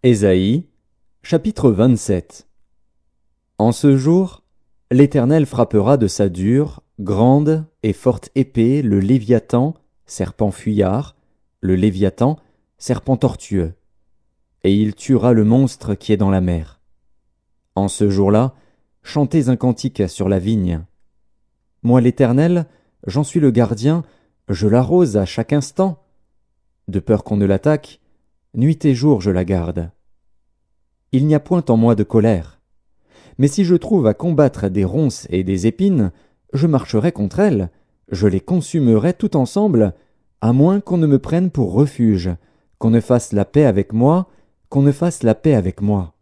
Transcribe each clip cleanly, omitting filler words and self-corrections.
Ésaïe, chapitre 27. En ce jour, l'Éternel frappera de sa dure, grande et forte épée le Léviathan, serpent fuyard, le Léviathan, serpent tortueux, et il tuera le monstre qui est dans la mer. En ce jour-là, chantez un cantique sur la vigne. Moi l'Éternel, j'en suis le gardien, je l'arrose à chaque instant. De peur qu'on ne l'attaque, nuit et jour je la garde. Il n'y a point en moi de colère. Mais si je trouve à combattre des ronces et des épines, je marcherai contre elles, je les consumerai tout ensemble, à moins qu'on ne me prenne pour refuge, qu'on ne fasse la paix avec moi, qu'on ne fasse la paix avec moi.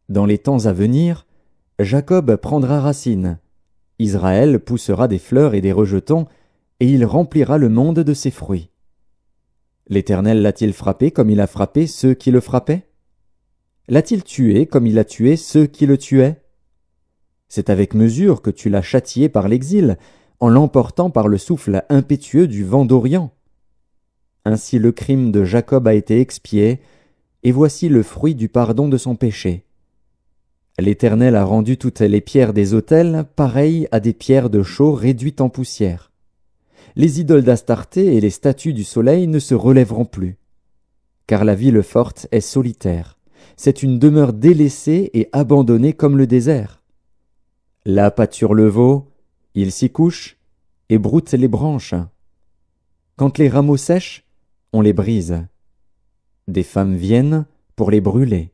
Dans les temps à venir, Jacob prendra racine, Israël poussera des fleurs et des rejetons, et il remplira le monde de ses fruits. L'Éternel l'a-t-il frappé comme il a frappé ceux qui le frappaient? L'a-t-il tué comme il a tué ceux qui le tuaient? C'est avec mesure que tu l'as châtié par l'exil, en l'emportant par le souffle impétueux du vent d'Orient. Ainsi le crime de Jacob a été expié, et voici le fruit du pardon de son péché. L'Éternel a rendu toutes les pierres des autels pareilles à des pierres de chaux réduites en poussière. Les idoles d'Astarté et les statues du soleil ne se relèveront plus. Car la ville forte est solitaire. C'est une demeure délaissée et abandonnée comme le désert. Là pâture le veau, il s'y couche et broute les branches. Quand les rameaux sèchent, on les brise. Des femmes viennent pour les brûler.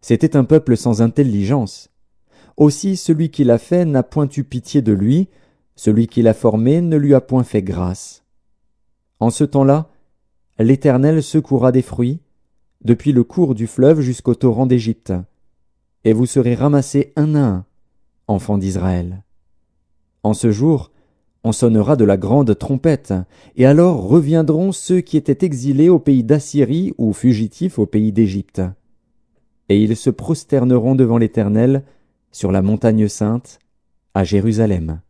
C'était un peuple sans intelligence. Aussi celui qui l'a fait n'a point eu pitié de lui, celui qui l'a formé ne lui a point fait grâce. En ce temps-là, l'Éternel secourra des fruits, depuis le cours du fleuve jusqu'au torrent d'Égypte, et vous serez ramassés un à un, enfants d'Israël. En ce jour, on sonnera de la grande trompette, et alors reviendront ceux qui étaient exilés au pays d'Assyrie ou fugitifs au pays d'Égypte. Et ils se prosterneront devant l'Éternel sur la montagne sainte, à Jérusalem.